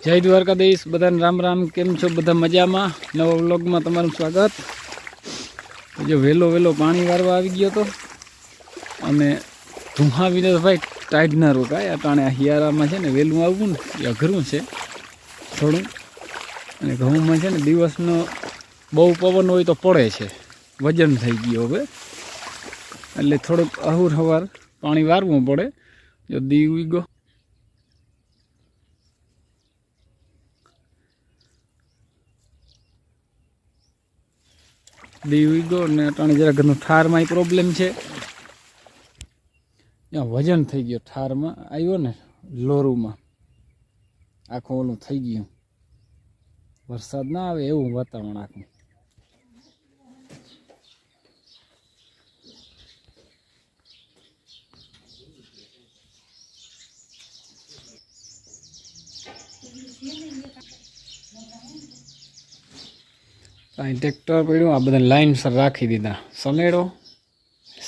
જય દ્વારકાધીશ બધાને રામ રામ। કેમ છો બધા? મજામાં? નવા વ્લોગમાં તમારું સ્વાગત। જો વેલો પાણી વારવા આવી ગયો તો અને ધુમા વિને તો ભાઈ ટાઈટ ના રોકાય। અટાણે આ હિયારામાં છે ને વહેલું આવવું ને એ અઘરું છે થોડું। અને ઘઉંમાં છે ને દિવસનો બહુ પવન હોય તો પડે છે, વજન થઈ ગયો હવે, એટલે થોડુંક અહુર હવાર પાણી વારવું પડે। જો દી ઉગો ને અટાણે જરા ઘરનું ઠારમાં પ્રોબ્લેમ છે, ત્યાં વજન થઈ ગયો, ઠારમાં આવ્યો ને લોરુમાં આખું ઓલું થઈ ગયું। વરસાદ ના આવે એવું વાતાવરણ આખું। અહીં ટ્રેક્ટર પડ્યું, આ બધા લાઈનસર રાખી દીધા। સનેડો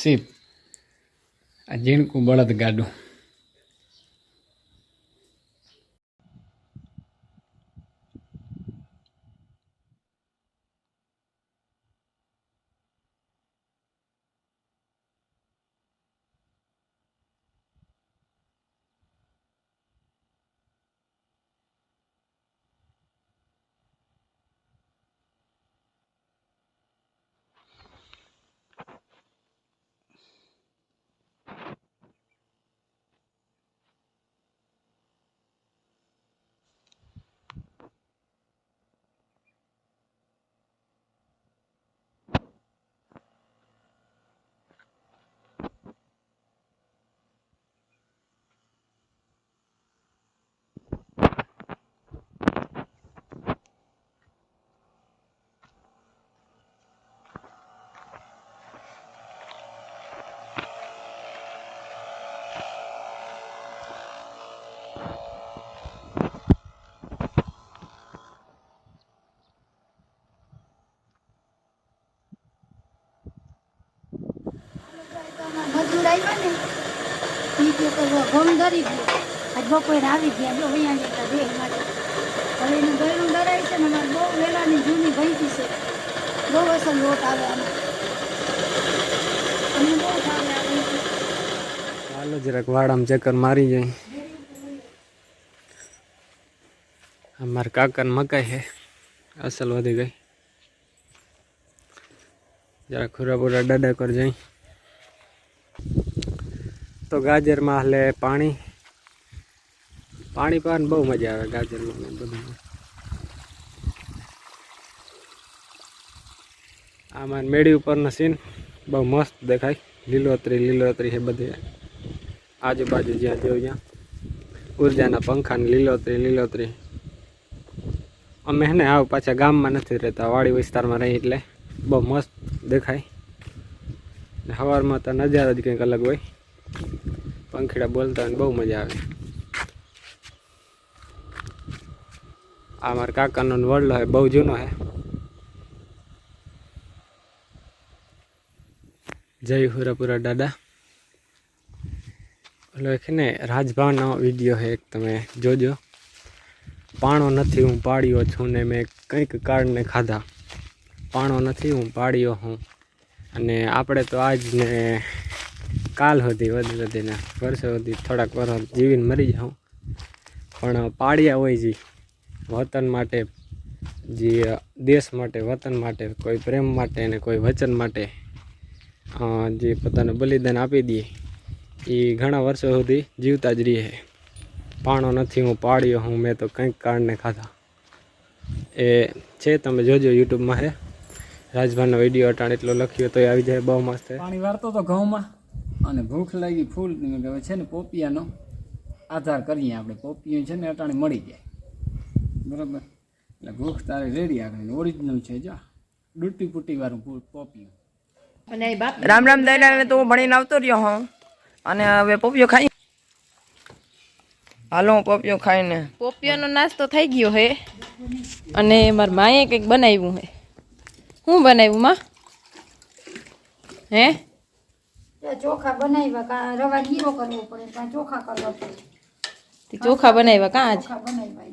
સીપ, આ ઝીણકું બળદ ગાડું। મજૂર આવ્યા ને ઈ કે ઘઉં ધરી ગયો, આજ બપોરે આવી ગયા। જો અહીંયા જતા દેહ માટે હવે એનું ગળું ડરાય છે ને, અમારે બહુ વેલાની જૂની ભૈંસી છે, બહુ અસર લોટ આવે આમાં, અમને બહુ ભાવે આવે છે। ચાલો જરાક વાડામાં ચક્કર મારી જાય। અમારા કાકાને મકાઈ છે, અસલ વધી ગઈ। જરાક ખુરાપુરા દાડા કર જાય તો ગાજરમાં હાલે પાણી પાવાની બહુ મજા આવે ગાજરમાં બધું। આમાં મેળી ઉપરનો સીન બહુ મસ્ત દેખાય, લીલોતરી છે બધી આજુબાજુ, જ્યાં જોયું ત્યાં ઉર્જાના પંખા ને લીલોતરી। અમે હે ને આવ પાછા ગામમાં નથી રહેતા, વાડી વિસ્તારમાં રહી એટલે બહુ મસ્ત દેખાય। સવારમાં તો નજારો જ કંઈક અલગ હોય, પંખીડા બોલતા હોય, બહુ મજા આવે। આ મારા કાકાનો વડલો છે, બહુ જૂનો છે। જય હુરાપુરા દાદા। ઓલો એક ને રાજભાનો વિડીયો છે, એક તમે જોજો। પાણો નથી હું પાડ્યો છું ને મેં કંઈક કાળને ખાધા, પાણો નથી હું પાડ્યો હું। અને આપણે તો આજ ને કાલ સુધી વધીને વર્ષો સુધી થોડાક વર્ષ જીવીને મરી જાઉં, પણ પાડ્યા હોય જે વતન માટે, જે દેશ માટે, વતન માટે, કોઈ પ્રેમ માટે ને કોઈ વચન માટે જે પોતાનું બલિદાન આપી દે, એ ઘણા વર્ષો સુધી જીવતા જ રહે। પાણો નથી હું પાડ્યો હું, મેં તો કંઈક કાળને ખાધા, એ છે, તમે જોજો, યુટ્યુબમાં છે। રાજભાનો વિડીયો અટાણ એટલો લખ્યો તો આવી જાય, બહુ મસ્ત। પાણી વારતો તો ઘઉંમાં અને ભૂખ લાગી ફૂલ, છે ને પોપિયાનો આધાર કરીએ આપણે। પોપિયું છે ને અટાણે મળી જાય બરાબર, એટલે ભૂખ તારે રેડી આવે। ઓરિજિનલ છે, જો ડૂટી પૂટી વાળું પોપિયું। રામ રામ દઈને તો ભણીને આવતો રહ્યો હું, અને હવે પોપિયો ખાઈ, હાલો પોપિયો ખાઈને। પોપિયાનો નાસ્તો થઈ ગયો હે, અને મારા માએ કંઈક બનાવ્યું હે। શું બનાવ્યું માં? હે ચોખા બનાવ્યા, રવા ગીરો કરવો પડે, ચોખા કરવા પડે। ચોખા બનાવ્યા કાં? આજ ચોખા બનાવ્યા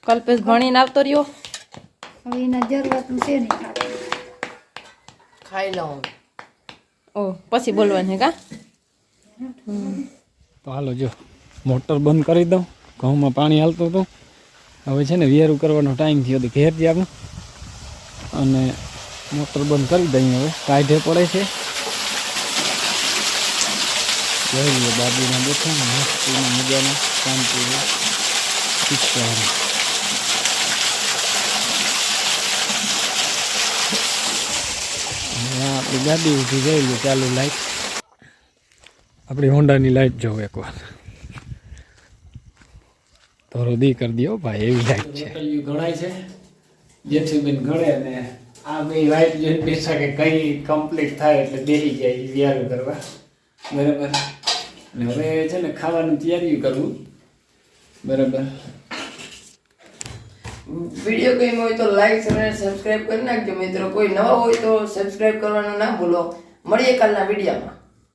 કલ્પેશ ભણીને આવતો રહ્યો. હવે એના જરૂરતનું છે નહીં ખાતું. ખાઈ લઉં. ઓ પછી બોલવાનું છે કા? તો હાલો જો મોટર બંધ કરી દઉં. ઘઉંમાં પાણી હાલતું હતું. હવે છે ને વેરું કરવાનો ટાઈમ થયો હતો ઘેર જવાનું અને મોટર બંધ કરી દઈએ. હવે કાઢે પડે છે. જોઈ લો બાજુના બેઠા મસ્તીના મજાના શાંતિ શીખવાનું. આપણી ગાડી ઊભી જોઈ લો ચાલુ લાઈટ. આપણી હોન્ડાની લાઈટ જોઉં એકવાર. થોડો દી કરી દો ભાઈ એવી લાઈટ છે. ગણાય છે જેથી બેન ગણે ને આ બે લાઈટ જોઈને બેસા કે કઈ કમ્પ્લીટ થાય એટલે બેસી જાય તૈયારી કરવા. બરાબર. અને હવે છે ને ખાવાની તૈયારી કરવું. બરાબર. વિડીયો ગમ્યો હોય તો લાઈક અને સબસ્ક્રાઇબ કરી નાખજો મિત્રો. કોઈ નવા હોય તો સબસ્ક્રાઇબ કરવાનું ના ભૂલો. મળીએ કાલના વિડીયોમાં.